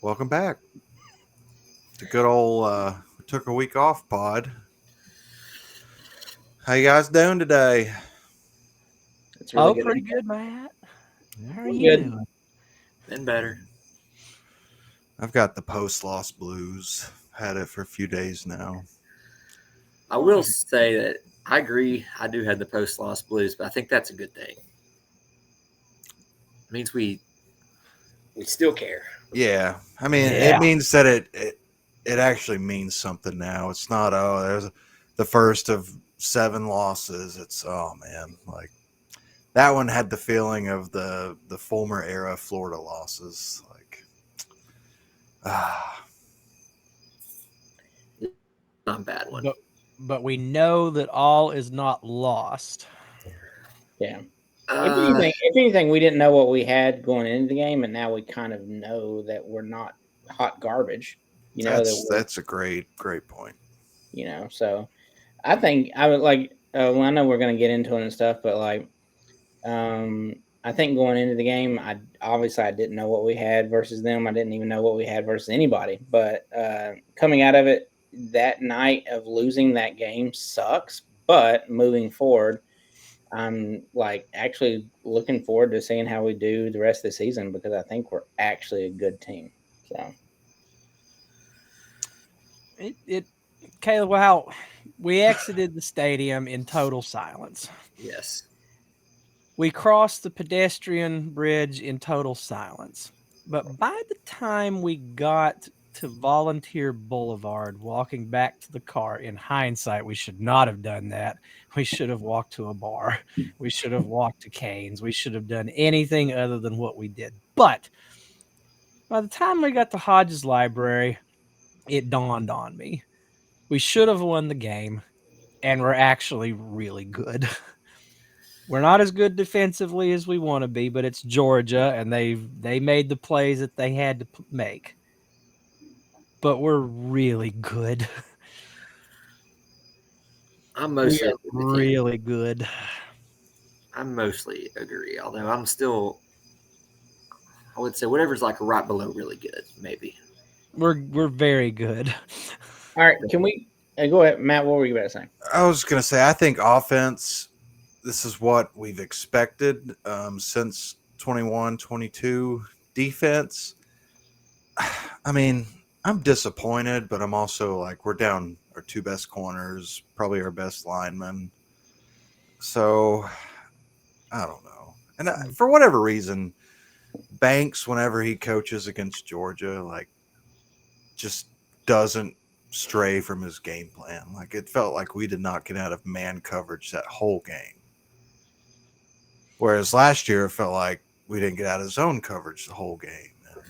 Welcome back. The good old took a week off pod. How you guys doing today? It's really good. Pretty good, Matt. How are We're you good. doing? Been better. I've got the post-loss blues. Had it for a few days now. I will say that I agree. I do have the post-loss blues, but I think that's a good thing. It means we still care. Yeah, I mean, Yeah. it means that it actually means something now. It's not there's the first of 7 losses. It's man, like that one had the feeling of the former era Florida losses. Like ah, Not a bad one. But we know that all is not lost. Yeah. Uh, If anything, we didn't know what we had going into the game, and now we kind of know that we're not hot garbage. You know that's a great point. So I think I would like. Well, I know we're going to get into it and stuff, but I think going into the game, I didn't know what we had versus them. I didn't even know what we had versus anybody. But coming out of it, that night of losing that game sucks. But moving forward, I'm like actually looking forward to seeing how we do the rest of the season because I think we're actually a good team. So Caleb, wow, we exited the stadium in total silence. yes. We crossed the pedestrian bridge in total silence. But by the time we got to Volunteer Boulevard, walking back to the car, in hindsight, we should not have done that. We should have walked to a bar. We should have walked to Cane's. We should have done anything other than what we did. But by the time we got to Hodges Library, it dawned on me. We should have won the game, and we're actually really good. We're not as good defensively as we want to be, but it's Georgia, and they made the plays that they had to make. But we're really good. I'm We mostly are really good. I mostly agree. Although I'm still, I would say whatever's like right below really good, maybe. We're very good. all right, can we go ahead, Matt? What were you about to say? I was gonna say I think offense. This is what we've expected since 21-22. Defense. I mean, I'm disappointed, but I'm also like we're down our 2 best corners, probably our best linemen. So I don't know. And for whatever reason, Banks, whenever he coaches against Georgia, like just doesn't stray from his game plan. Like it felt like we did not get out of man coverage that whole game. Whereas last year it felt like we didn't get out of zone coverage the whole game. And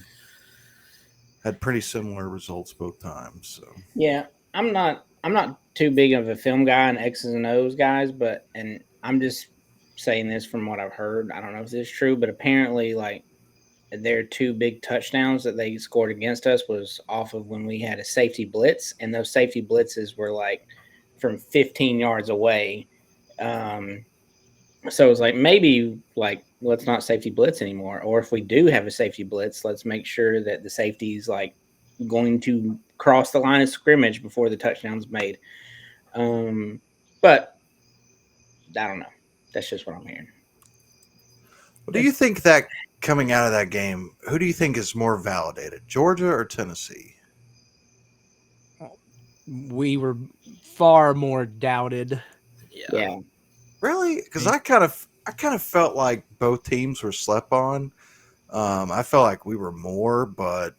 had pretty similar results both times. So Yeah, I'm not too big of a film guy and X's and O's guys, but and I'm just saying this from what I've heard. I don't know if this is true, but apparently like their 2 big touchdowns that they scored against us was off of when we had a safety blitz, and those safety blitzes were like from 15 yards away. Um, so it was like maybe like let's not safety blitz anymore, or if we do have a safety blitz, let's make sure that the safety's like going to cross the line of scrimmage before the touchdown's made. But I don't know. That's just what I'm hearing. do you think that coming out of that game, who do you think is more validated, Georgia or Tennessee? We were far more doubted. Yeah. Really? Because I kind of felt like both teams were slept on. I felt like we were more, but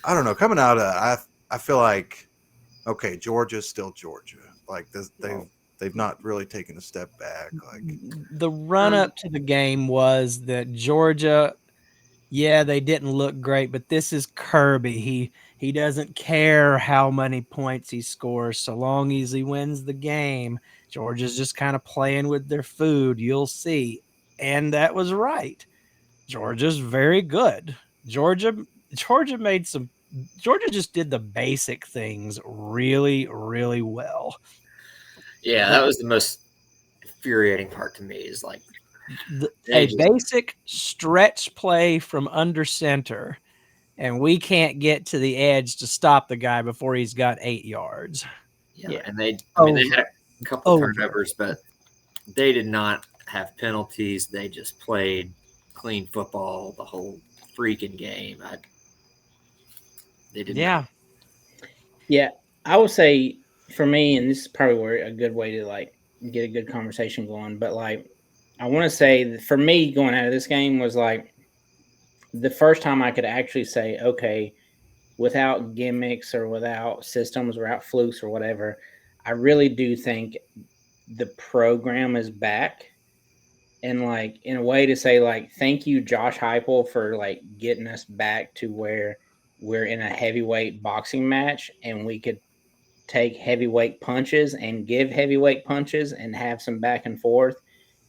I don't know. Coming out of I feel like okay, Georgia's still Georgia. Like they've not really taken a step back. Like The run up to the game was that Georgia, yeah, they didn't look great, but this is Kirby. He doesn't care how many points he scores so long as he wins the game. Georgia's just kind of playing with their food. You'll see. And that was right. Georgia's very good. Georgia made some Georgia just did the basic things really, really well. Yeah, that was the most infuriating part to me. Is like A basic stretch play from under center, and we can't get to the edge to stop the guy before he's got 8 yards. Yeah, Yeah. and they had a couple Over. turnovers, but they did not have penalties. They just played clean football the whole freaking game. They did Yeah. not. Yeah, I would say for me, and this is probably where a good way to like get a good conversation going. But like, I want to say that for me, going out of this game was like the first time I could actually say, okay, without gimmicks or without systems or without flukes or whatever, I really do think the program is back. And like in a way to say like thank you Josh Heupel for like getting us back to where we're in a heavyweight boxing match and we could take heavyweight punches and give heavyweight punches and have some back and forth,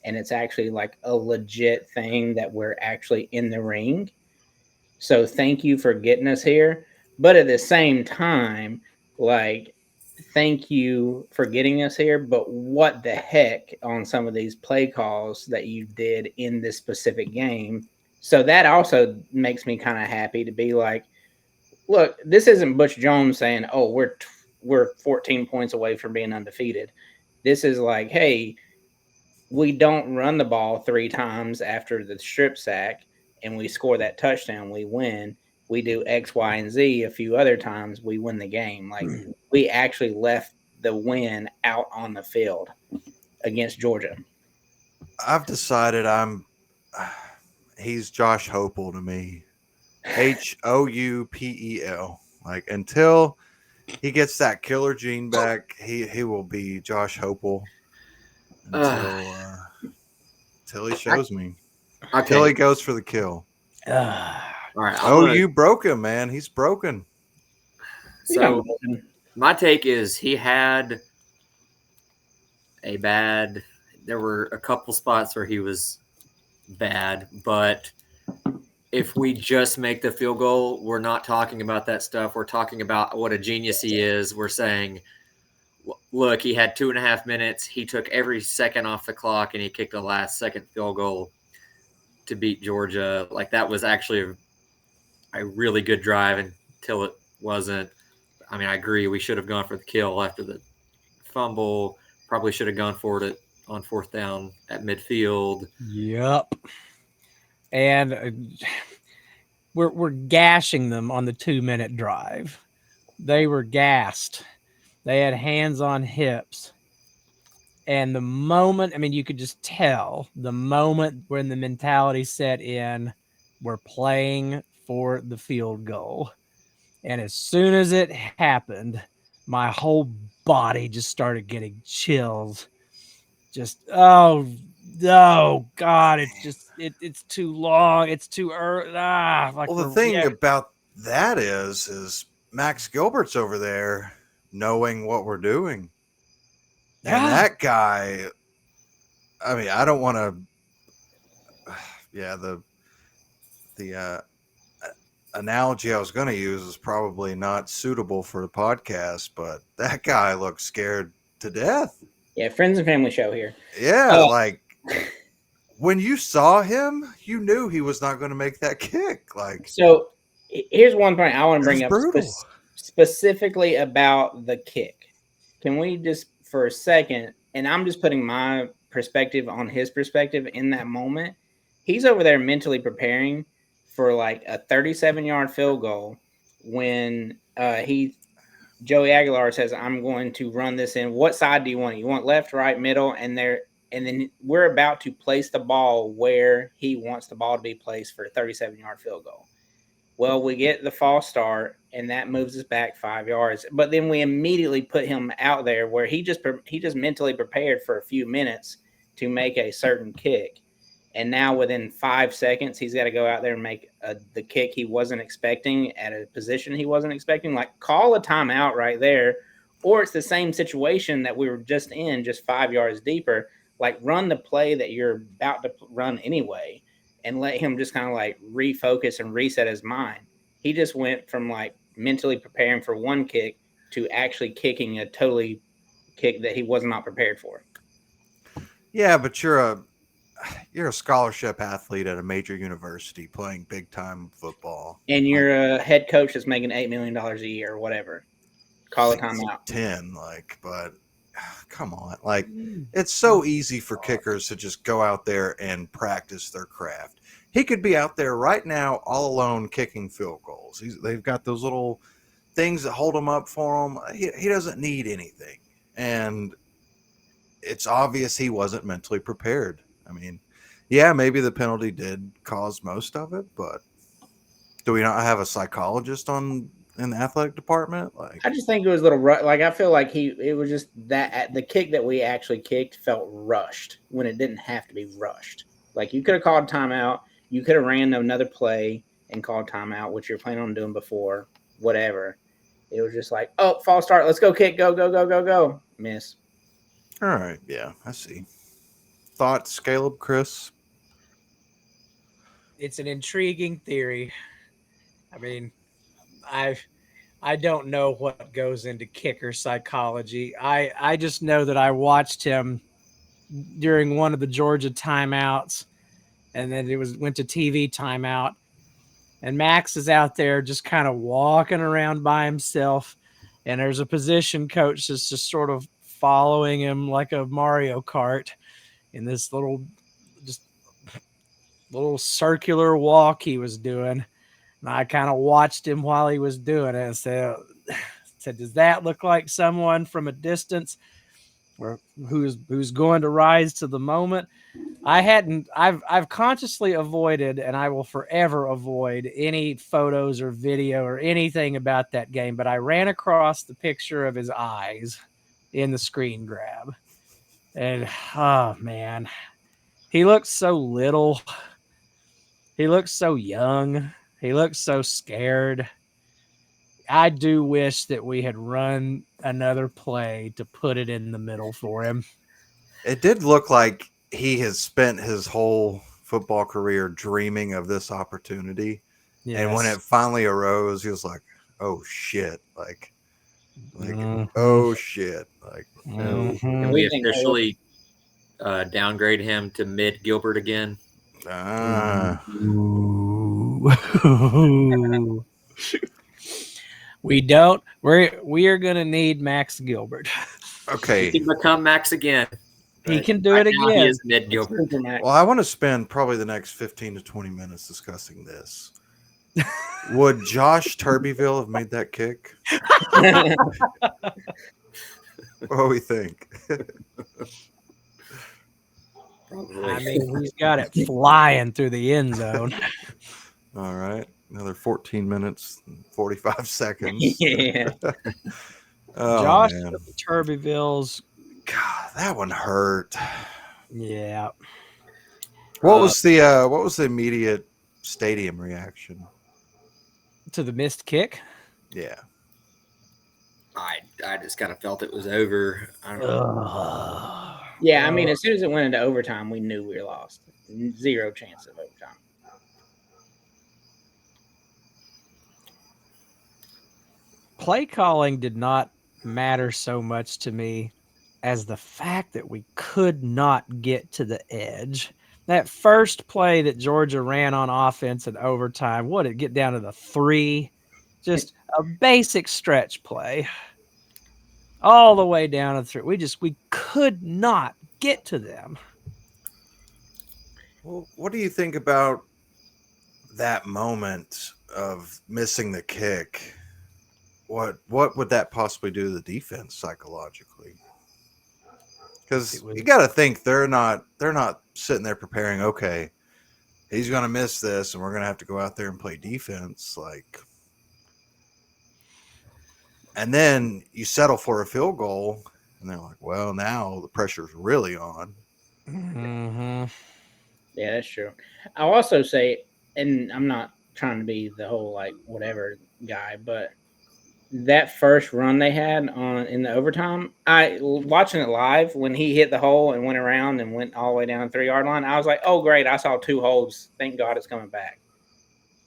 and it's actually like a legit thing that we're actually in the ring. So thank you for getting us here, but at the same time, like thank you for getting us here, but what the heck on some of these play calls that you did in this specific game. So that also makes me kind of happy to be like, look, this isn't Butch Jones saying, "Oh, we're 14 points away from being undefeated." This is like, "Hey, we don't run the ball 3 times after the strip sack and we score that touchdown, we win. We do X, Y, and Z a few other times, we win the game." Like we actually left the win out on the field against Georgia. I've decided he's Josh Hopel to me. Houpel. Like until he gets that killer gene back, he will be Josh Hopel until he shows me. Until Okay. he goes for the kill. All right. You broke him, man. He's broken. So my take is he had a bad. There were a couple spots where he was bad, but if we just make the field goal, we're not talking about that stuff. We're talking about what a genius he is. We're saying, look, he had 2.5 minutes. He took every second off the clock and he kicked the last second field goal to beat Georgia. Like that was actually a really good drive until it wasn't. I mean, I agree. We should have gone for the kill after the fumble. Probably should have gone for it on 4th down at midfield. Yep. And we're gashing them on the 2-minute drive. They were gassed. They had hands on hips. And the moment, I mean, you could just tell the moment when the mentality set in, we're playing for the field goal. And as soon as it happened, my whole body just started getting chills. Just, oh God, it's too long. It's too early. Well, the thing about that is Max Gilbert's over there knowing what we're doing. And that guy, I mean, I don't want to. Yeah, the analogy I was going to use is probably not suitable for the podcast, but that guy looked scared to death. Yeah, friends and family show here. Yeah, like when you saw him, you knew he was not going to make that kick. Like, so here's one point I want to bring up specifically about the kick. Can we just for a second, and I'm just putting my perspective on his perspective in that moment. He's over there mentally preparing for like a 37-yard field goal when Joey Aguilar says, "I'm going to run this in. What side do you want? You want left, right, middle?" And then we're about to place the ball where he wants the ball to be placed for a 37-yard field goal. Well, we get the false start, and that moves us back 5 yards. But then we immediately put him out there where he just mentally prepared for a few minutes to make a certain kick. And now within 5 seconds, he's got to go out there and make the kick he wasn't expecting at a position he wasn't expecting. Like, call a timeout right there. Or it's the same situation that we were just in, just 5 yards deeper. Like, run the play that you're about to run anyway and let him just kind of like refocus and reset his mind. He just went from like mentally preparing for one kick to actually kicking a totally kick that he was not prepared for. yeah, but you're a scholarship athlete at a major university playing big time football, and you're a head coach that's making $8 million a year or whatever. Call a timeout. 10, but come on, it's so easy for kickers to just go out there and practice their craft. He could be out there right now all alone kicking field goals. They've got those little things that hold him up for him. He doesn't need anything, and it's obvious he wasn't mentally prepared. I mean, yeah, maybe the penalty did cause most of it, but do we not have a psychologist in the athletic department? I just think it was a little I feel like it was just that the kick that we actually kicked felt rushed when it didn't have to be rushed. Like, you could have called timeout, you could have ran another play and called timeout, which you're planning on doing before, whatever. It was just like, oh, false start, let's go kick, go, go, go, go, go, miss. All right, yeah, I see. Thoughts, Caleb, Chris? It's an intriguing theory. I mean, I don't know what goes into kicker psychology. I just know that I watched him during one of the Georgia timeouts, and then went to TV timeout, and Max is out there just kind of walking around by himself, and there's a position coach that's just sort of following him like a Mario Kart in this little circular walk he was doing. And I kind of watched him while he was doing it and said, does that look like someone from a distance or who's going to rise to the moment? I've consciously avoided, and I will forever avoid, any photos or video or anything about that game, but I ran across the picture of his eyes in the screen grab. And oh man, he looks so little. He looks so young. He looks so scared. I do wish that we had run another play to put it in the middle for him. It did look like he has spent his whole football career dreaming of this opportunity. Yes. And when it finally arose, he was like, oh shit. Oh shit. Can we officially downgrade him to mid Gilbert again? We don't. We are going to need Max Gilbert. Okay. He can become Max again. He can do it again. He is mid Gilbert. Well, I want to spend probably the next 15 to 20 minutes discussing this. Would Josh Turbeville have made that kick? What do we think? I mean, he's got it flying through the end zone. All right. Another 14 minutes, 45 seconds. Yeah. Josh Turbeville's. God, that one hurt. Yeah. What was the immediate stadium reaction to the missed kick? Yeah. I just kind of felt it was over. I don't know. Yeah, I mean, as soon as it went into overtime, we knew we were lost. Zero chance of overtime. Play calling did not matter so much to me as the fact that we could not get to the edge. That first play that Georgia ran on offense in overtime, what did it get down to the 3? Just a basic stretch play. All the way down to 3. We could not get to them. Well, what do you think about that moment of missing the kick? What would that possibly do to the defense psychologically? Because you got to think they're not sitting there preparing. Okay, he's going to miss this, and we're going to have to go out there and play defense. And then you settle for a field goal, and they're like, "Well, now the pressure's really on." Mm-hmm. Yeah, that's true. I'll also say, and I'm not trying to be the whole whatever guy, but that first run they had in the overtime, I watching it live when he hit the hole and went around and went all the way down the 3-yard line. I was like, "Oh, great! I saw 2 holes. Thank God it's coming back."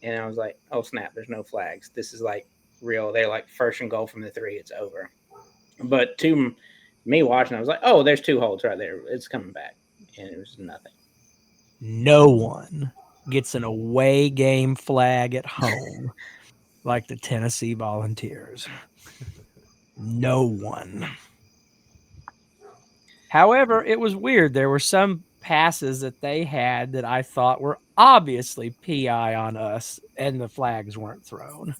And I was like, "Oh snap! There's no flags. This is real. They're first and goal from the 3. It's over." But to me watching, I was like, "Oh, there's 2 holes right there. It's coming back," and it was nothing. no one gets an away game flag at home like the Tennessee Volunteers. No one. However, it was weird. There were some passes that they had that I thought were obviously PI on us, and the flags weren't thrown.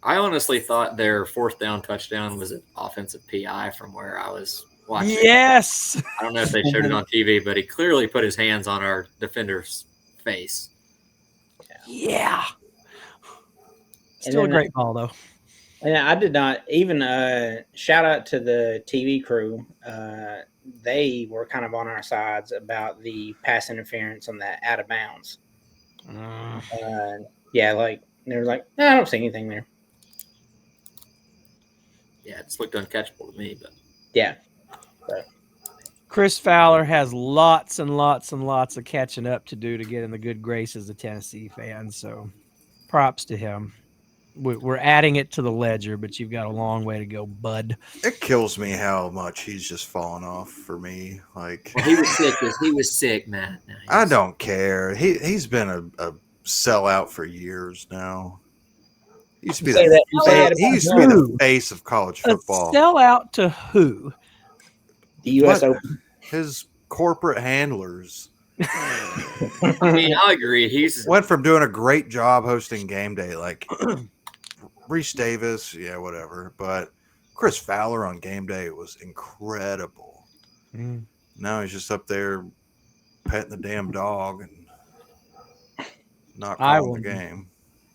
I honestly thought their fourth down touchdown was an offensive PI from where I was watching. Yes. I don't know if they showed it on TV, but he clearly put his hands on our defender's face. Yeah. Still a great ball, though. And I did not even shout out to the TV crew. They were kind of on our sides about the pass interference on that out of bounds. Yeah, like they were like, no, I don't see anything there. Yeah, it just looked uncatchable to me, but yeah. Chris Fowler has lots and lots and lots of catching up to do to get in the good graces of Tennessee fans. So props to him. We're adding it to the ledger, but you've got a long way to go, bud. It kills me how much he's just fallen off for me. Like, well, he was sick. He was sick, man. No, I don't care. He's been a sellout for years now. He used to be the face of college football. A sellout to who? The U.S. Open. His corporate handlers. I mean, I agree. He's went from doing a great job hosting game day, like Reese Davis, yeah, whatever. But Chris Fowler on game day was incredible. Now he's just up there petting the damn dog and not calling the game.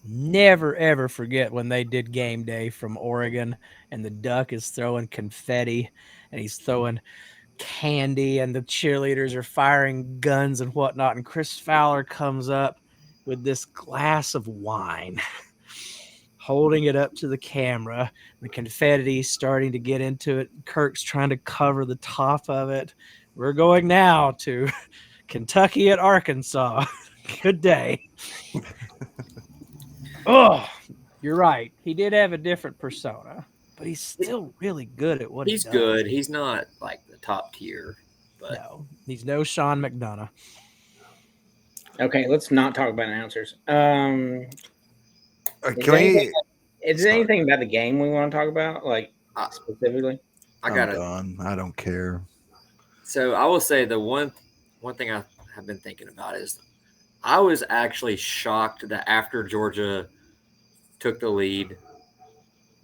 Never ever forget when they did game day from Oregon and the duck is throwing confetti and he's throwing candy and the cheerleaders are firing guns and whatnot, and Chris Fowler comes up with this glass of wine, holding it up to the camera. The confetti starting to get into it. Kirk's trying to cover the top of it. We're going now to Kentucky at Arkansas. Good day. Oh, you're right. He did have a different persona, but he's still really good at what he does. He's good. He's not like the top tier, but no, he's no Sean McDonough. Okay, let's not talk about announcers. Is there anything about the game we want to talk about, like specifically? I'm done. I don't care. So I will say the one thing I have been thinking about is I was actually shocked that after Georgia took the lead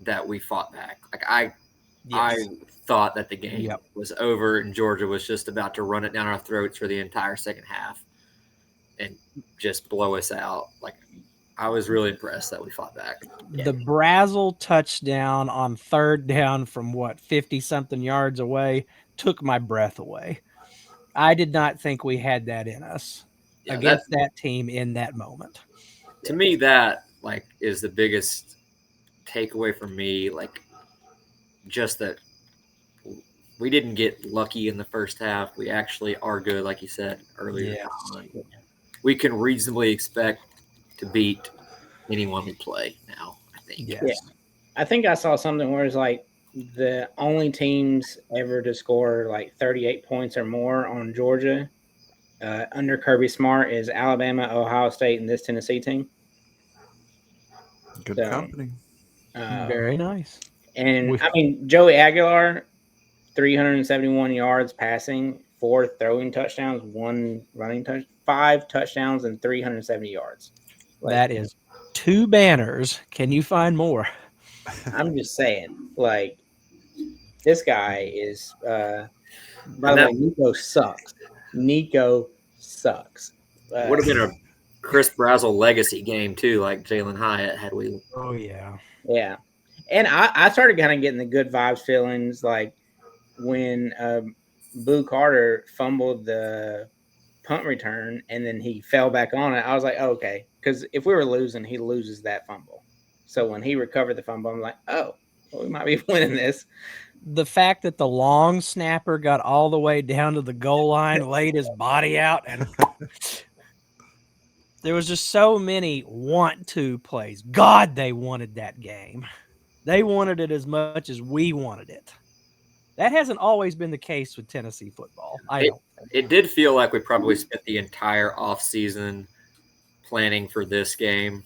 that we fought back. Like I thought that the game was over and Georgia was just about to run it down our throats for the entire second half and just blow us out. Like I was really impressed that we fought back. The Brazel touchdown on third down from 50-something yards away took my breath away. I did not think we had that in us against that team in that moment. To me, that is the biggest takeaway for me. Like just that we didn't get lucky in the first half. We actually are good, like you said earlier. Yeah. We can reasonably expect to beat anyone we play now, I think. Yes. Yeah. I think I saw something where it's like the only teams ever to score like 38 points or more on Georgia under Kirby Smart is Alabama, Ohio State, and this Tennessee team. Good company. Very nice. And I mean, Joey Aguilar, 371 yards passing, 4 throwing touchdowns, 1 running touch, 5 touchdowns, and 370 yards. That is 2 banners. Can you find more? I'm just saying, like, this guy is. By the way, Nico sucks. Nico sucks. Would have been a Chris Brazel legacy game too, like Jalen Hyatt had we. Oh yeah, yeah. And I started kind of getting the good vibes feelings like when Boo Carter fumbled the punt return and then he fell back on it. I was like, oh, okay, because if we were losing, he loses that fumble. So when he recovered the fumble, I'm like, oh, well, we might be winning this. The fact that the long snapper got all the way down to the goal line, laid his body out, and there was just so many want-to plays. God, they wanted that game. They wanted it as much as we wanted it. That hasn't always been the case with Tennessee football. I don't think. It did feel like we probably spent the entire offseason planning for this game.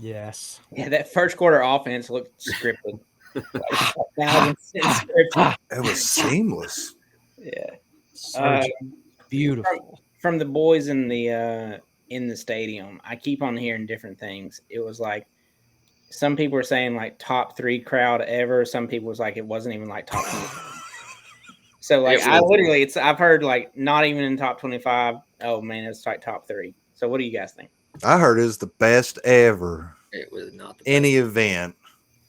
Yes. Yeah, that first quarter offense looked scripted. Like 1,000% scripted. It was seamless. Yeah. Surgeon. Beautiful. From the boys in the stadium, I keep on hearing different things. It was like some people were saying like top 3 crowd ever. Some people was like it wasn't even like top 20. So like I've heard like not even in top 25. Oh man, it's like top 3. So what do you guys think? I heard it's the best ever. It was not the any event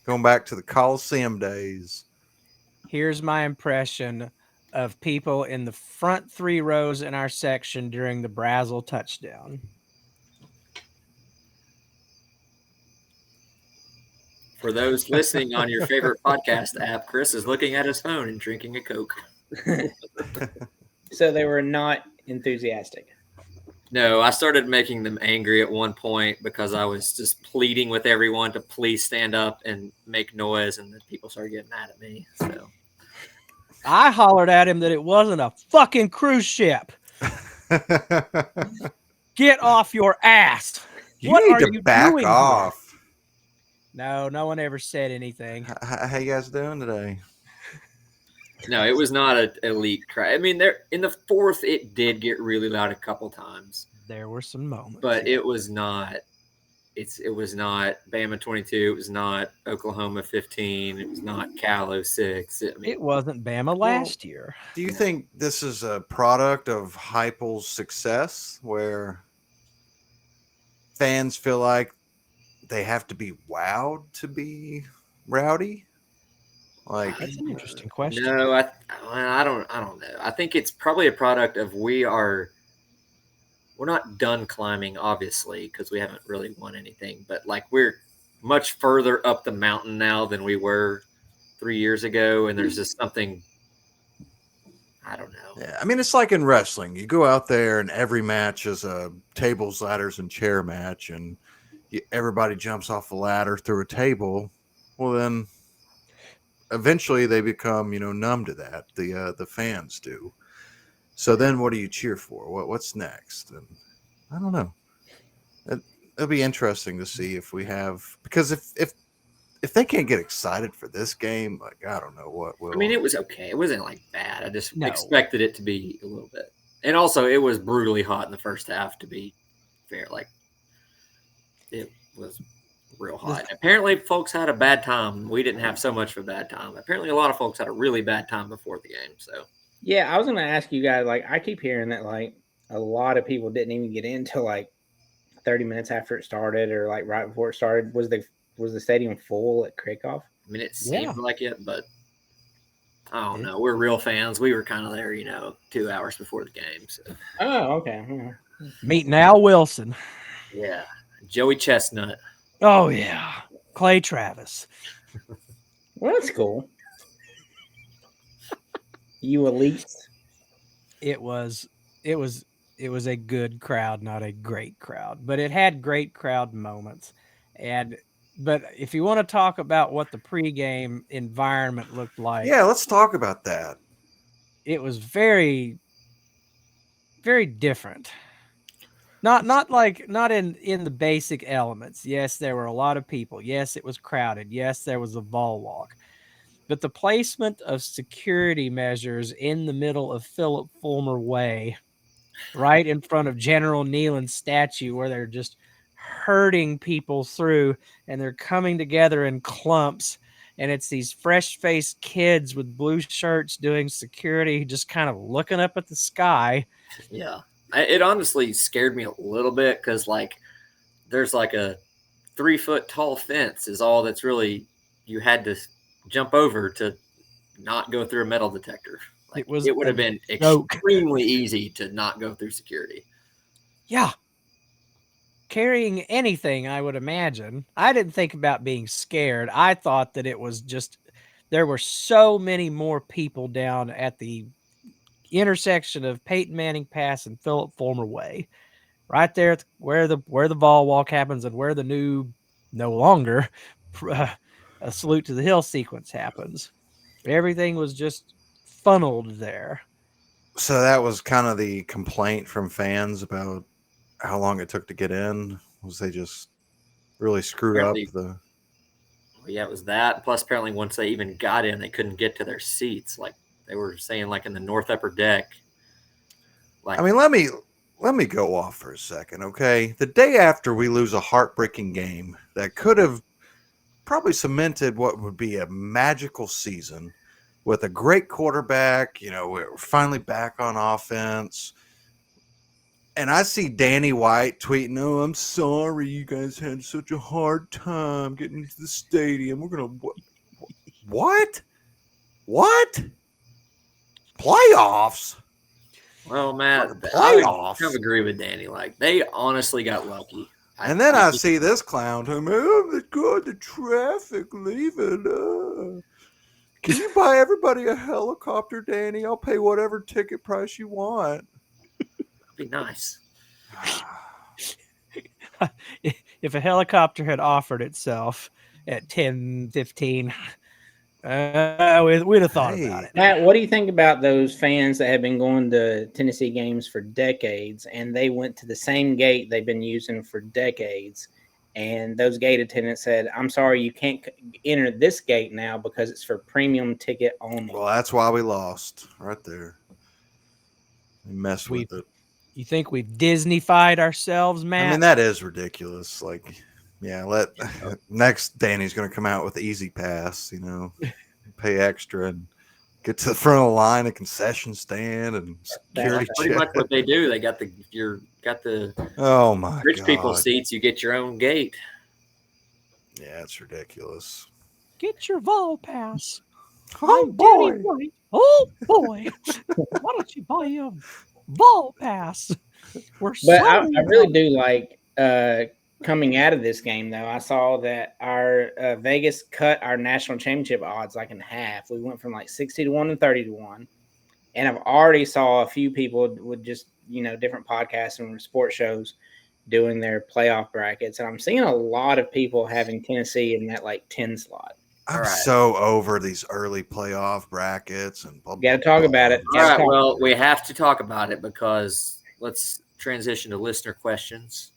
going back to the Coliseum days. Here's my impression of people in the front 3 rows in our section during the Brazzle touchdown. For those listening on your favorite podcast app, Chris is looking at his phone and drinking a Coke. So they were not enthusiastic. No, I started making them angry at one point because I was just pleading with everyone to please stand up and make noise, and then people started getting mad at me. So I hollered at him that it wasn't a fucking cruise ship. Get off your ass. You need to back off. No, no one ever said anything. How you guys doing today? No, it was not an elite crowd. I mean, there in the fourth, it did get really loud a couple times. There were some moments, but it was not. It was not Bama 22. It was not Oklahoma 15. It was not Cal 06. It wasn't Bama last year. Do you think this is a product of Heupel's success, where fans feel like they have to be wowed to be rowdy? Like, that's an interesting question. No, I don't know. I think it's probably a product of we're not done climbing, obviously, because we haven't really won anything, but like we're much further up the mountain now than we were 3 years ago, and there's just something, I don't know. Yeah, I mean, it's like in wrestling. You go out there and every match is a tables, ladders, and chair match, and everybody jumps off a ladder through a table. Well, then eventually they become, numb to that. The fans do. So then what do you cheer for? What's next? And I don't know. It'll be interesting to see if we have, because if they can't get excited for this game, like, I don't know what will. I mean, it was okay. It wasn't like bad. I just expected it to be a little bit. And also it was brutally hot in the first half, to be fair. Like, it was real hot. Apparently folks had a bad time. We didn't have so much of a bad time. Apparently a lot of folks had a really bad time before the game. So yeah, I was going to ask you guys, like, I keep hearing that, like, a lot of people didn't even get in until, like, 30 minutes after it started or, like, right before it started. Was the stadium full at kickoff? I mean, it seemed like it, but I don't know. We're real fans. We were kind of there, 2 hours before the game. So. Oh, okay. Meeting Al Wilson. Yeah. Joey Chestnut. Oh, yeah. Clay Travis. Well, that's cool. You elites. It was a good crowd, not a great crowd, but it had great crowd moments. But if you want to talk about what the pregame environment looked like, yeah, let's talk about that. It was very, very different. Not in the basic elements. Yes, there were a lot of people. Yes, it was crowded. Yes, there was a ball walk. But the placement of security measures in the middle of Philip Fulmer Way, right in front of General Nealon's statue, where they're just herding people through, and they're coming together in clumps, and it's these fresh-faced kids with blue shirts doing security, just kind of looking up at the sky. Yeah. It honestly scared me a little bit because, like, there's like a 3-foot tall fence is all that's really you had to jump over to not go through a metal detector. Like, it would have been extremely easy to not go through security. Yeah. Carrying anything, I would imagine. I didn't think about being scared. I thought that it was just there were so many more people down at the intersection of Peyton Manning Pass and Philip Fulmer Way, right there where the ball walk happens and where the new no longer a salute to the hill sequence happens. Everything was just funneled there. So that was kind of the complaint from fans about how long it took to get in. Was they just really screwed Apparently- up the? Yeah, it was that. Plus, apparently, once they even got in, they couldn't get to their seats. Like they were saying, like in the north upper deck. Like, I mean, let me go off for a second, okay? The day after we lose a heartbreaking game that could have probably cemented what would be a magical season with a great quarterback, we're finally back on offense. And I see Danny White tweeting, "Oh, I'm sorry you guys had such a hard time getting into the stadium. We're going to What? Playoffs? well, Matt, Playoffs? I kind of agree with Danny. Like they honestly got lucky. And then I see this clown tell me, "Oh, God, the traffic, leave it. Can you buy everybody a helicopter, Danny? I'll pay whatever ticket price you want." be nice. If a helicopter had offered itself at 10:15, we'd have thought about it. Matt, what do you think about those fans that have been going to Tennessee games for decades, and they went to the same gate they've been using for decades, and those gate attendants said, "I'm sorry, you can't enter this gate now because it's for premium ticket only." Well, that's why we lost right there. We messed with it. You think we've Disney-fied ourselves, Matt? I mean, that is ridiculous. Like, yeah, next Danny's going to come out with Easy Pass, pay extra and get to the front of the line, a concession stand, and security Pretty check. much what they do. They got the Oh my rich God. people seats. You get your own gate. Yeah, it's ridiculous. Get your Vol Pass. Oh I'm boy. Danny White. Oh boy. Why don't you buy a Vol Pass? We're But sorry. I really do like coming out of this game, though. I saw that our Vegas cut our national championship odds like in half. We went from like 60-1 to 30-1. And I've already saw a few people with just, different podcasts and sports shows doing their playoff brackets. And I'm seeing a lot of people having Tennessee in that like 10 slot. I'm so over these early playoff brackets and blah, Got to talk about it. All right. Well, we have to talk about it because let's transition to listener questions.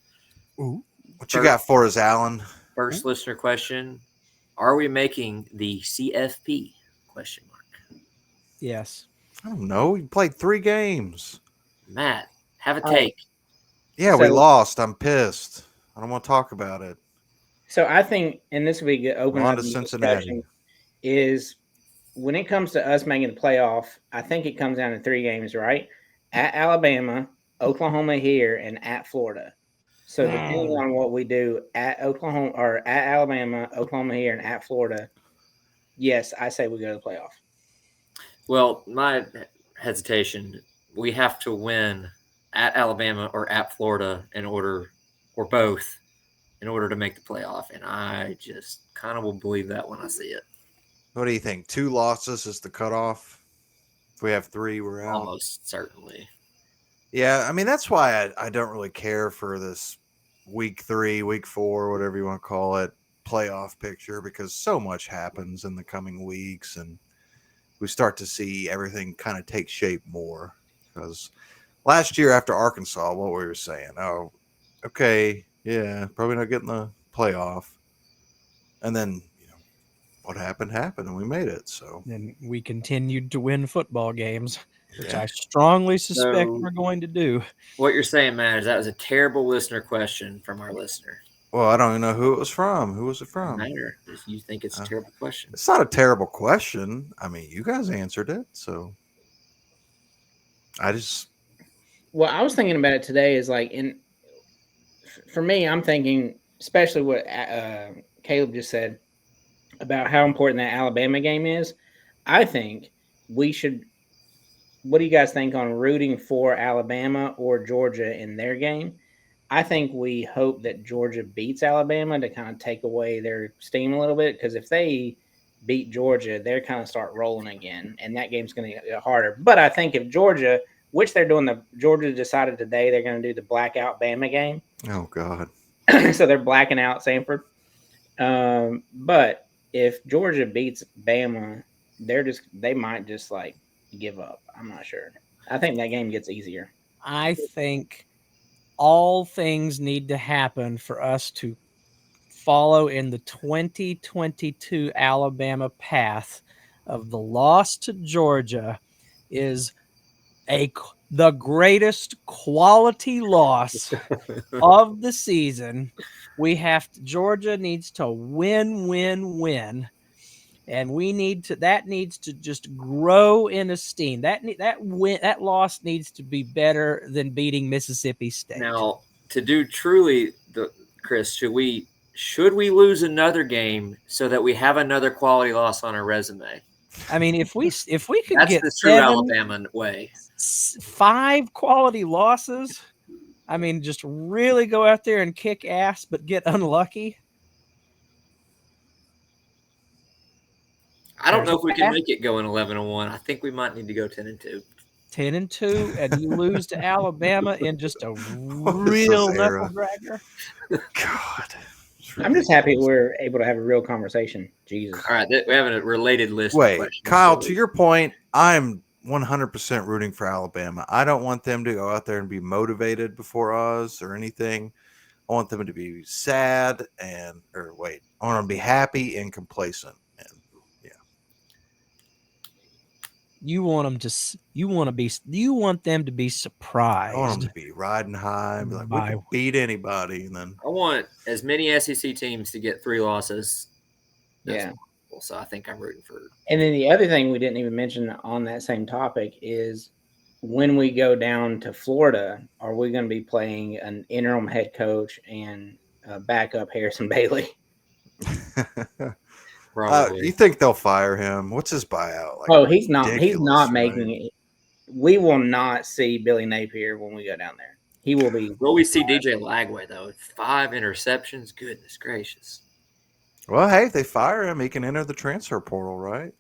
Ooh. What you got for us, Alan? First listener question: are we making the CFP? Question mark. Yes. I don't know. We played 3 games. Matt, have a take. Yeah, we lost. I'm pissed. I don't want to talk about it. So I think, and this will be open On up to the Cincinnati. discussion, is when it comes to us making the playoff, I think it comes down to 3 games, right? At Alabama, Oklahoma here, and at Florida. So depending on what we do at Oklahoma or at Alabama, Oklahoma here, and at Florida, yes, I say we go to the playoff. Well, my hesitation, we have to win at Alabama or at Florida or both in order to make the playoff. And I just kind of will believe that when I see it. What do you think? 2 losses is the cutoff? If we have 3, we're out. Almost certainly. Yeah, I mean, that's why I don't really care for this week 3, week 4, whatever you want to call it, playoff picture, because so much happens in the coming weeks and we start to see everything kind of take shape more. Because last year after Arkansas, what we were saying, oh, okay, yeah, probably not getting the playoff. And then, what happened, and we made it. So then we continued to win football games, which I strongly suspect we're going to do. What you're saying, Matt, is that was a terrible listener question from our listener. Well, I don't even know who it was from. Who was it from? Doesn't matter. You think it's a terrible question? It's not a terrible question. I mean, you guys answered it, so I just. Well, I was thinking about it today. Is like for me, I'm thinking, especially what Caleb just said about how important that Alabama game is. I think we should. What do you guys think on rooting for Alabama or Georgia in their game? I think we hope that Georgia beats Alabama to kind of take away their steam a little bit, because if they beat Georgia, they're kind of start rolling again, and that game's going to get harder. But I think if Georgia, which they're doing, Georgia decided today they're going to do the blackout Bama game. Oh God! So they're blacking out Sanford. But if Georgia beats Bama, they might just like give up. I'm not sure. I think that game gets easier. I think all things need to happen for us to follow in the 2022 Alabama path of the loss to Georgia is the greatest quality loss of the season. Georgia needs to win, and that needs to just grow in esteem. That loss needs to be better than beating Mississippi State. Now, to do truly, Chris, should we lose another game so that we have another quality loss on our resume? I mean, if we could That's get the true Alabama way. 5 quality losses, I mean, just really go out there and kick ass, but get unlucky. I don't know if we can make it going 11-1. I think we might need to go 10-2. 10-2, and you lose to Alabama in just a real knuckle dragger. God. I'm just happy we're able to have a real conversation. Jesus. All right, we have a related list. Wait, Kyle, to your point, I'm 100% rooting for Alabama. I don't want them to go out there and be motivated before us or anything. I want them to be sad I want them to be happy and complacent. And yeah, you want them to be surprised. I want them to be riding high and be like, we can beat anybody. And then I want as many SEC teams to get 3 losses. Yeah. Possible. So I think I'm rooting for. And then the other thing we didn't even mention on that same topic is when we go down to Florida, are we going to be playing an interim head coach and backup Harrison Bailey? You think they'll fire him? What's his buyout? He's not. He's not making it. We will not see Billy Napier when we go down there. He will be. Will we see DJ Lagway though? 5 interceptions. Goodness gracious. Well, hey, if they fire him, he can enter the transfer portal, right?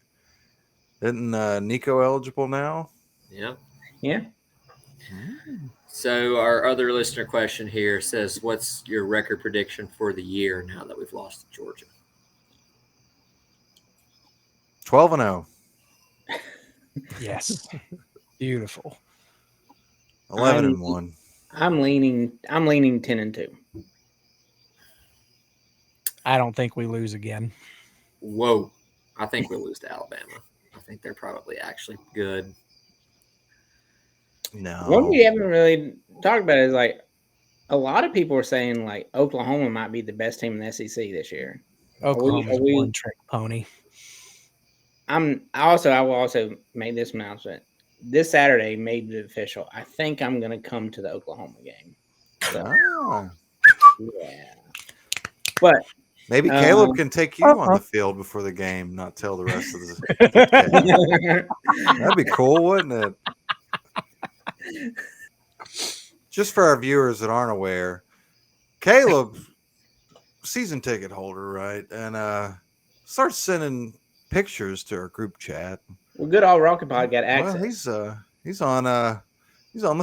Isn't Nico eligible now? Yeah. Yeah. So our other listener question here says, what's your record prediction for the year now that we've lost to Georgia? 12-0. Yes. Beautiful. 11-1. I'm leaning 10-2. I don't think we lose again. Whoa. I think we'll lose to Alabama. I think they're probably actually good. No. One we haven't really talked about is like a lot of people are saying like Oklahoma might be the best team in the SEC this year. Oklahoma's a one-trick pony. I will also make this announcement. This Saturday made it official. I think I'm going to come to the Oklahoma game. So, yeah. But maybe Caleb can take you on the field before the game, not tell the rest of the That'd be cool, wouldn't it? Just for our viewers that aren't aware, Caleb, season ticket holder, right? And starts sending pictures to our group chat. Well, good old Rocky Pod got access. Well, he's on the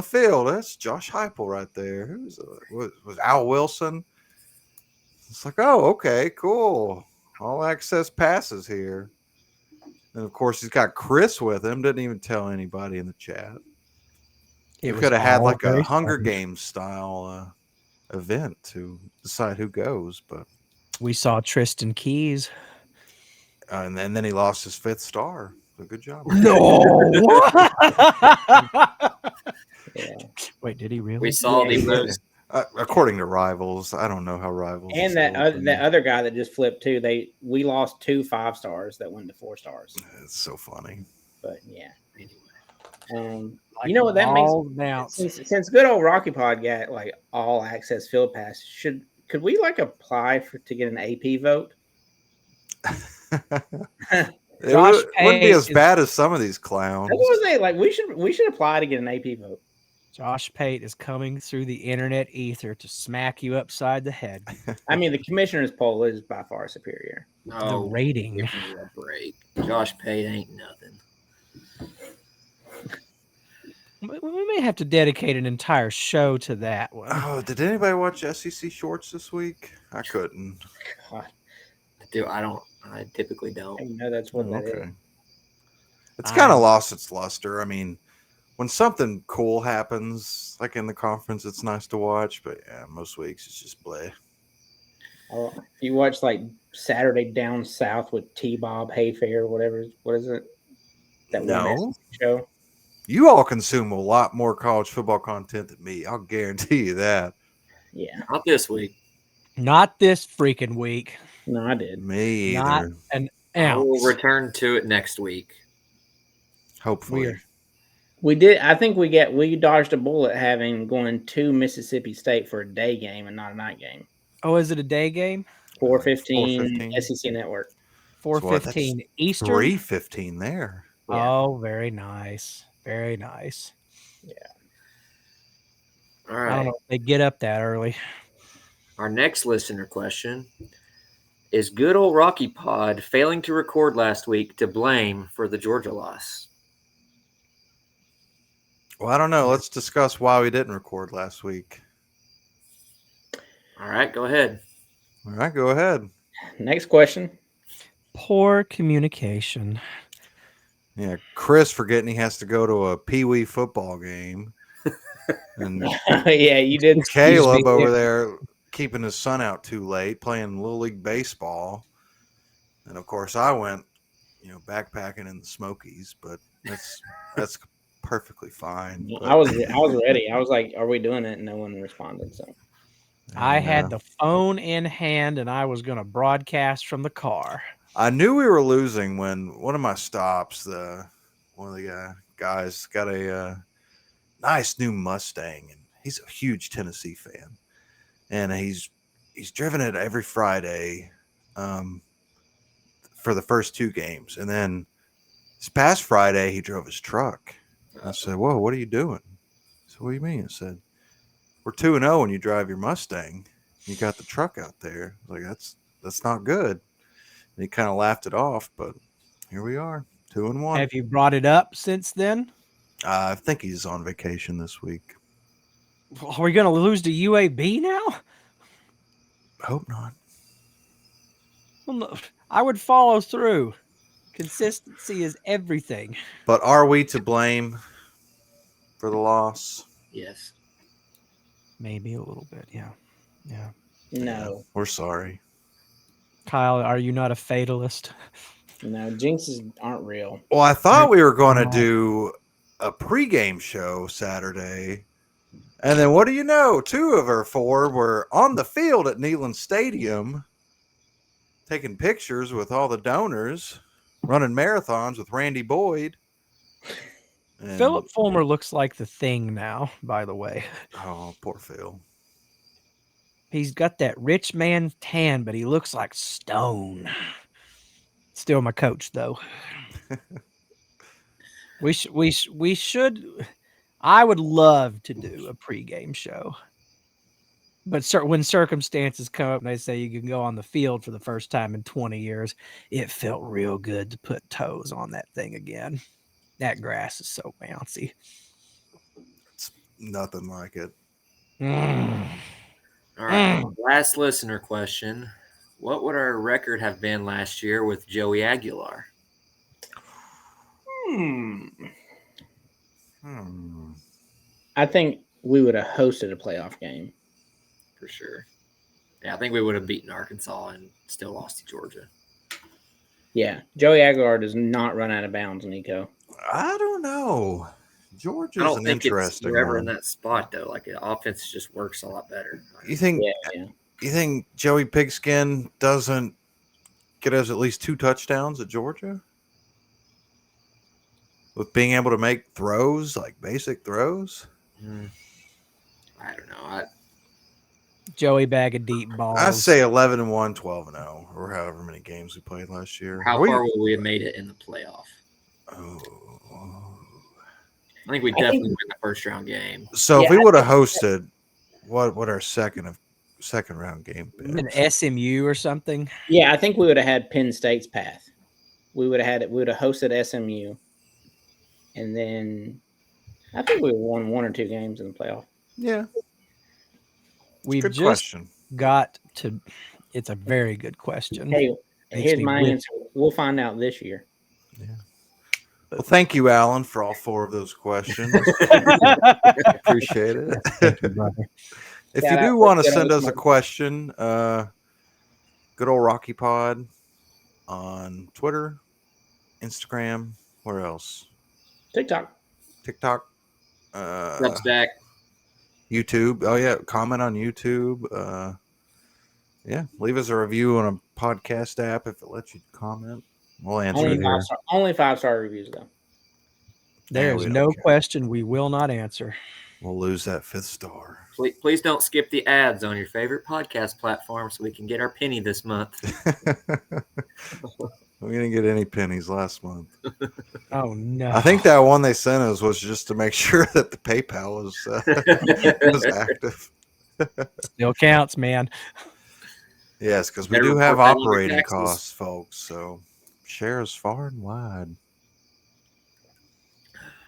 field. That's Josh Heupel right there. Was Al Wilson? It's like, oh, okay, cool. All access passes here. And of course, he's got Chris with him. Didn't even tell anybody in the chat. We could have had like a Hunger Games style event to decide who goes, but we saw Tristan Keys. And then he lost his 5th star. So good job. No. Yeah. Wait, did he really? We saw the most. According to Rivals, I don't know how Rivals. And that other guy that just flipped too. We lost 2 5 stars that went to 4 stars. It's so funny. But yeah. Anyway, you know what that makes? Since good old Rocky Pod got like all access field pass, could we like apply to get an AP vote? It wouldn't be as bad as some of these clowns. That's what I say. Like we should apply to get an AP vote. Josh Pate is coming through the internet ether to smack you upside the head. I mean, the commissioner's poll is by far superior. The rating. Give me a break. Josh Pate ain't nothing. We may have to dedicate an entire show to that one. Oh, did anybody watch SEC Shorts this week? I couldn't. God. I typically don't. I know that's what that is. It's kind of lost its luster. I mean, when something cool happens, like in the conference, it's nice to watch. But yeah, most weeks it's just bleh. Oh, you watch like Saturday Down South with T-Bob Hayfair, whatever. What is it? That one No, SEC show. you all consume a lot more college football content than me. I'll guarantee you that. Yeah, Not this week. Not this freaking week. no, I did. Me Not either. an I will ounce. return to it next week. Hopefully. We did. I think we dodged a bullet having going to Mississippi State for a day game and not a night game. Oh, is it a day game? 4:15 4:15. SEC Network. 4:15 Eastern. 3:15 there. Yeah. Oh, very nice. Very nice. All I right. don't know if they get up that early. Our next listener question is good old Rocky Pod failing to record last week to blame for the Georgia loss? Well, I don't know. Let's discuss why we didn't record last week. All right, go ahead. All right, go ahead. Next question. Poor communication. Yeah, Chris forgetting he has to go to a Pee-wee football game. And Yeah, you did. Caleb over there keeping his son out too late, playing Little League Baseball. And, of course, I went, backpacking in the Smokies, but that's perfectly fine. But, I was ready. I was like, "Are we doing it?" And no one responded. So I had the phone in hand and I was going to broadcast from the car. I knew we were losing when one of my stops, one of the guys got a nice new Mustang, and he's a huge Tennessee fan, and he's driven it every Friday for the first 2 games, and then this past Friday he drove his truck. I said, "Whoa, what are you doing?" He said, "What do you mean?" I said, "We're 2-0 when you drive your Mustang. You got the truck out there." I was like, that's not good. And he kind of laughed it off, but here we are, 2-1. Have you brought it up since then? I think he's on vacation this week. Are we going to lose to UAB now? Hope not. Well, no, I would follow through. Consistency is everything. But are we to blame for the loss? Yes. Maybe a little bit, yeah. no. Yeah, we're sorry. Kyle, are you not a fatalist? No, jinxes aren't real. Well, I thought we were going to do a pregame show Saturday. And then what do you know? 2 of our 4 were on the field at Neyland Stadium taking pictures with all the donors, running marathons with Randy Boyd. And, Philip Fulmer looks like the Thing now, by the way. oh, poor Phil. He's got that rich man tan, but he looks like stone. Still my coach, though. we should. I would love to do a pregame show, but when circumstances come up and they say you can go on the field for the first time in 20 years, it felt real good to put toes on that thing again. That grass is so bouncy. It's nothing like it. All right. Last listener question. What would our record have been last year with Joey Aguilar? I think we would have hosted a playoff game. For sure. Yeah, I think we would have beaten Arkansas and still lost to Georgia. Yeah. Joey Aguilar does not run out of bounds, Nico. I don't know. Georgia's I don't an think interesting it's ever one. in that spot, though. Like, the offense just works a lot better. You think You think Joey Pigskin doesn't get us at least 2 touchdowns at Georgia? With being able to make throws, like basic throws? I don't know. Joey bag of deep balls. I'd say 11-1, 12-0, or however many games we played last year. How far would we have made it in the playoff? I think we definitely win the first round game. So if we would have hosted, what would our second round game been? An SMU or something? Yeah, I think we would have had Penn State's path. We would have hosted SMU, and then I think we won 1 or 2 games in the playoff. Yeah. We've good just question. got to. It's a very good question. Hey, here's my answer. We'll find out this year. Yeah. Well, thank you, Alan, for all 4 of those questions. Appreciate it. Thank you, brother. If Shout you out do to want to good send old us a question, good old Rocky Pod on Twitter, Instagram, where else? TikTok. Substack. YouTube. Oh yeah, comment on YouTube. Yeah, leave us a review on a podcast app if it lets you comment. We'll answer it here. Only 5-star reviews though. There is we don't no care. question we will not answer. We'll lose that 5th star. Please don't skip the ads on your favorite podcast platform so we can get our penny this month. We didn't get any pennies last month. Oh no! I think that one they sent us was just to make sure that the PayPal was active. Still counts, man. Yes, because we Better do have report that on your operating taxes. costs, folks. So share us far and wide.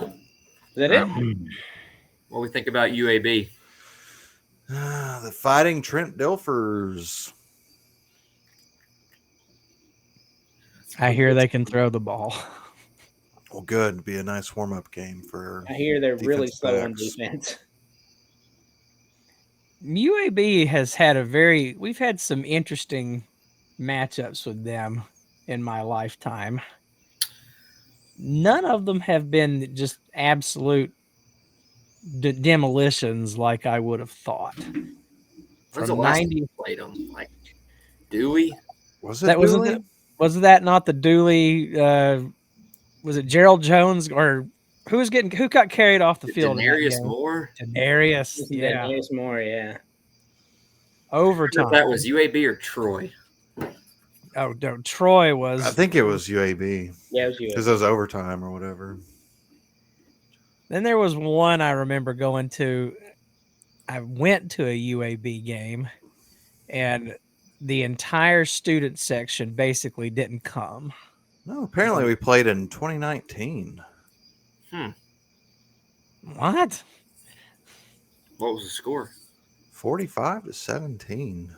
Is that it? What do we think about UAB? The Fighting Trent Dilfers. I hear they can throw the ball. Well, good. It'd be a nice warm-up game for. I hear they're really defensive slow on backs. defense. UAB has had we've had some interesting matchups with them in my lifetime. None of them have been just absolute demolitions like I would have thought. When's the From last 90 time we played them? Like Dewey? Was it that was Dooley? was that not the Dooley? Was it Gerald Jones or who got carried off the field? Denarius Moore? Denarius, yeah. Denarius Moore, yeah. I don't know Overtime. if that was UAB or Troy. Oh, no, Troy was. I think it was UAB. Yeah, it was you. Because it was overtime or whatever. Then there was one I remember going to. I went to a UAB game, and the entire student section basically didn't come. No, apparently we played in 2019. What? What was the score? 45-17.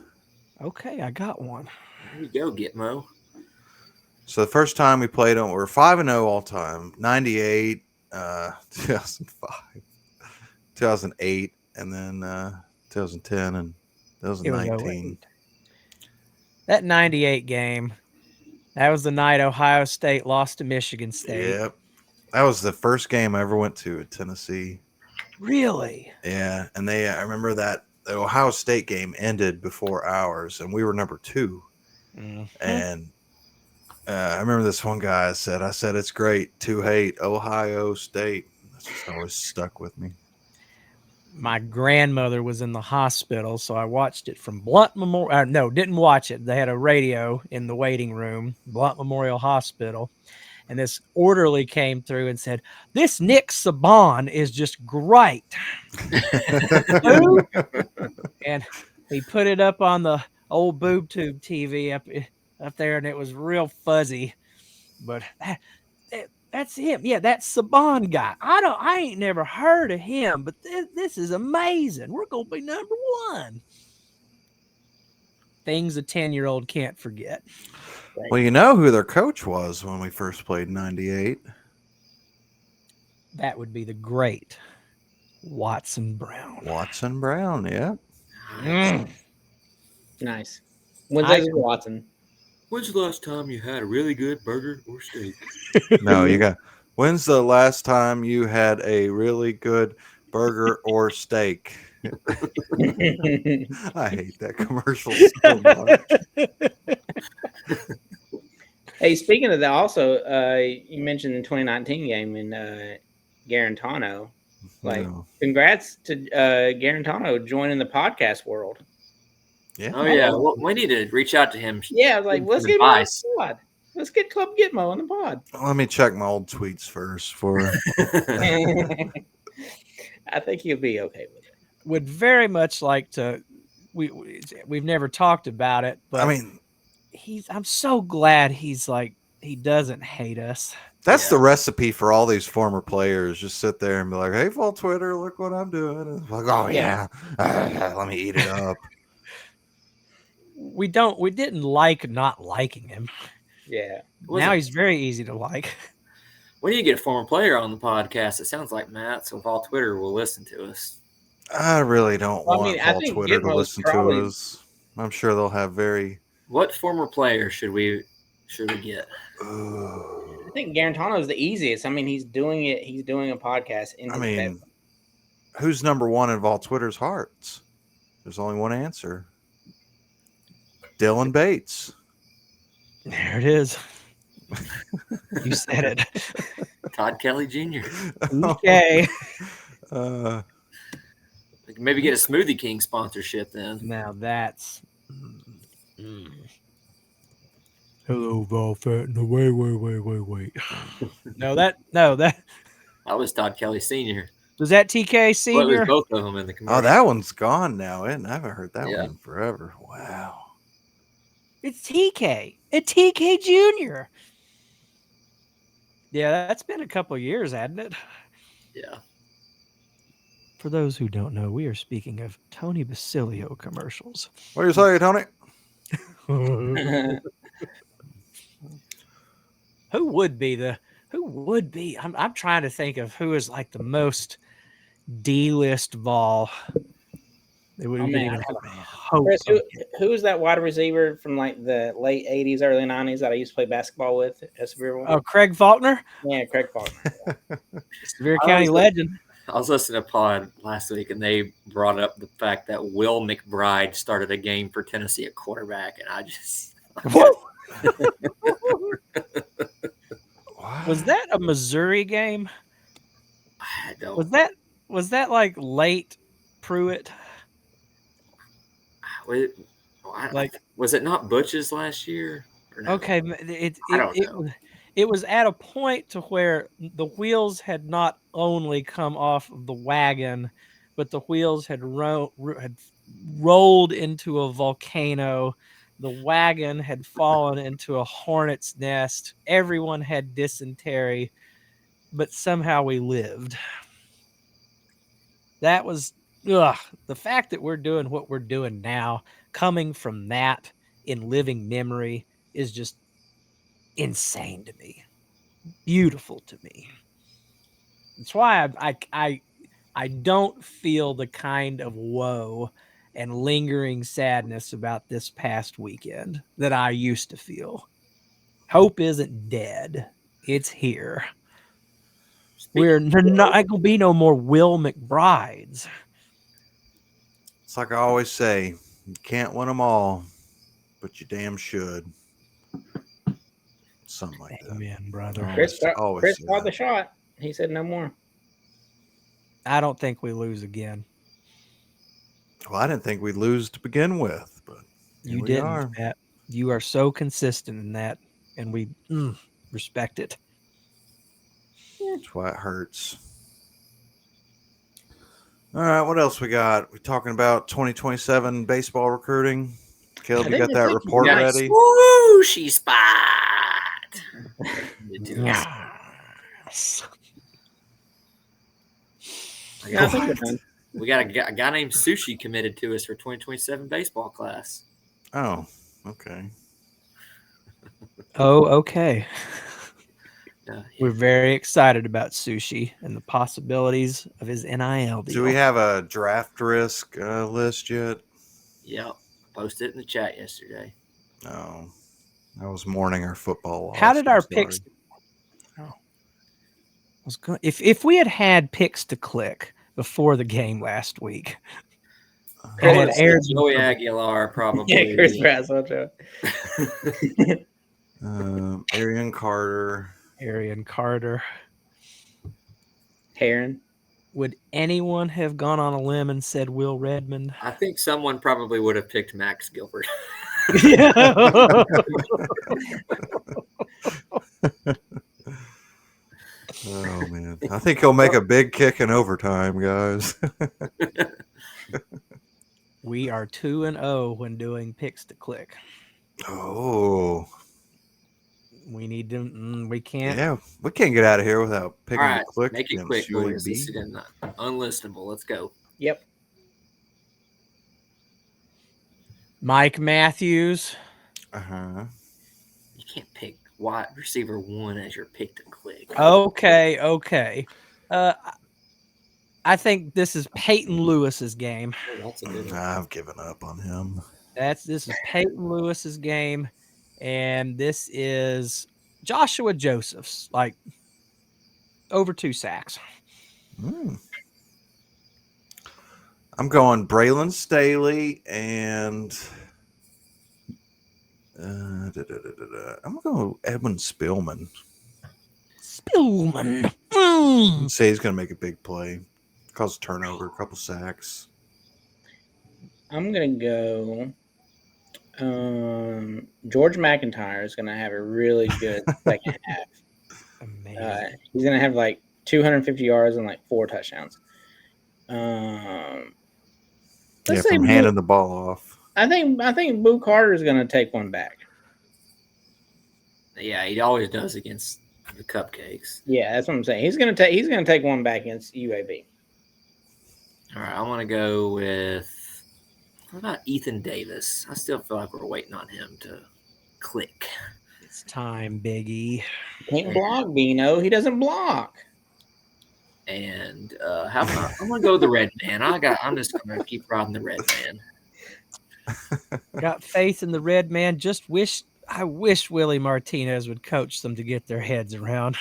Okay, I got one. There you go, Gitmo. So the first time we played them, we were 5-0 all time. 98, 2005, 2008, and then 2010 and 2019. That 98 game, that was the night Ohio State lost to Michigan State. Yep. That was the first game I ever went to at Tennessee. Really? Yeah, and I remember that the Ohio State game ended before ours, and we were number 2. Mm-hmm. And I remember this one guy said, it's great to hate Ohio State. That's just always stuck with me. My grandmother was in the hospital, so I watched it from Blunt Memorial. No, didn't watch it. They had a radio in the waiting room, Blunt Memorial Hospital. And this orderly came through and said, "This Nick Saban is just great." And he put it up on the old boob tube TV up there, and it was real fuzzy. But that's him. Yeah, that's Saban guy. I ain't never heard of him, but this is amazing. We're gonna be number 1. Things a 10-year-old can't forget. Well, you know who their coach was when we first played in 98? That would be the great Watson Brown. Watson Brown, yeah. Nice. When's Watson? When's the last time you had a really good burger or steak? No, when's the last time you had a really good burger or steak? I hate that commercial so much. Hey, speaking of that, also, you mentioned the 2019 game in Garantano. Congrats to Garantano joining the podcast world. Yeah. Oh, yeah. Well, we need to reach out to him. Yeah, like, let's get him on the pod. Let's get Club Gitmo on the pod. Let me check my old tweets first. I think he'll be okay with it. Would very much like to. We've never talked about it, but I mean, I'm so glad he doesn't hate us. That's the recipe for all these former players. Just sit there and be like, "Hey, full Twitter, look what I'm doing." And it's like, "Oh yeah, let me eat it up." We didn't like not liking him. Yeah. Now he's very easy to like. We need to get a former player on the podcast. It sounds like Matt, so if all Twitter will listen to us. I really don't Well, I want mean, I Paul think Twitter to Gitmo's listen probably- to us. I'm sure they'll have very. What former player should we get? I think Garantano is the easiest. I mean, he's doing it. He's doing a podcast in I his mean, bed. who's number one in all Twitter's hearts? There's only one answer. Dylan Bates. There it is. You said it. Todd Kelly Jr. Okay. We can maybe get a Smoothie King sponsorship then. Now that's. Hello, Val Fenton. Wait. No, that That was Todd Kelly Sr. was that TK Well, it Senior. was both of them in the commercial. Oh, that one's gone now. I haven't heard that Yeah. one in forever. Wow. It's TK. It's TK Junior. Yeah, that's been a couple of years, hasn't it? Yeah. For those who don't know, we are speaking of Tony Basilio commercials. What do you say, Tony? Who would be? I'm trying to think of who is like the most D-list Vol. That we Oh, could man, even I- hope Chris, of. who's that wide receiver from like the late '80s, early '90s that I used to play basketball with at Severe? Oh, Craig Faulkner, Yeah, Craig Faulkner. Severe County legend. I was listening to Pod last week, and they brought up the fact that Will McBride started a game for Tennessee at quarterback, and I just Was that a Missouri game? I don't. Was that like late Pruitt? Was it not Butch's last year? Or no? Okay, I don't know. It was at a point to where the wheels had not only come off of the wagon, but the wheels had rolled into a volcano. The wagon had fallen into a hornet's nest. Everyone had dysentery, but somehow we lived. That was the fact that we're doing what we're doing now, coming from that in living memory, is just insane to me. Beautiful to me. That's why I don't feel the kind of woe and lingering sadness about this past weekend that I used to feel. Hope isn't dead. It's here. We're not going to be no more Will McBrides. It's like I always say, you can't win them all, but you damn should. Something like that. Amen, brother. Chris Always say called the that. shot. He said no more. I don't think we lose again. Well, I didn't think we'd lose to begin with, but here You we didn't, are. Matt. You are so consistent in that, and we respect it. That's why it hurts. All right, what else we got? We talking about 2027 baseball recruiting. Caleb, you got that report ready? Swooshy spot. Yes. I think we're done. We got a guy named Sushi committed to us for 2027 baseball class. Oh, okay. Oh, okay. Yeah. We're very excited about Sushi and the possibilities of his NIL deal. Do we have a draft risk list yet? Yep. Posted it in the chat yesterday. No. I was mourning our football loss. How did I'm our sorry. picks? If we had picks to click before the game last week, Chris had aired Joey Aguilar probably. Yeah, Chris Bradshaw. Arian Carter. Arian Carter. Heron. Would anyone have gone on a limb and said Will Redmond? I think someone probably would have picked Max Gilbert. Oh man, I think he'll make a big kick in overtime, guys. We are 2-0 when doing picks to click. Oh, We need to. We can't. yeah, we can't get out of here without All picking right, the click make it against quick, boys. UAB. This is unlistenable. Let's go. Yep. Mike Matthews. Uh-huh. You can't pick wide receiver 1 as your pick to click. Okay. I think this is Peyton Lewis's game. Oh, that's a good one. I've given up on him. This is Peyton Lewis's game, and this is Joshua Joseph's, like over 2 sacks. I'm going Braylon Staley and I'm going Edwin Spillman. Spillman. Say he's going to make a big play, cause a turnover, a couple sacks. I'm gonna go. George McIntyre is gonna have a really good second half. Amazing. He's gonna have like 250 yards and like 4 touchdowns. Yeah, Let's say from handing the ball off. I think Boo Carter is gonna take one back. Yeah, he always does against the Cupcakes. Yeah, that's what I'm saying. He's gonna take one back against UAB. All right, I want to go with. What about Ethan Davis? I still feel like we're waiting on him to click. It's time, Biggie. Can't block, Bino. He doesn't block. And how about I'm gonna go with the red man. I'm just gonna keep riding the red man. Got faith in the red man. I wish Willie Martinez would coach them to get their heads around.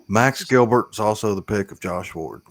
Max Gilbert's also the pick of Josh Ward.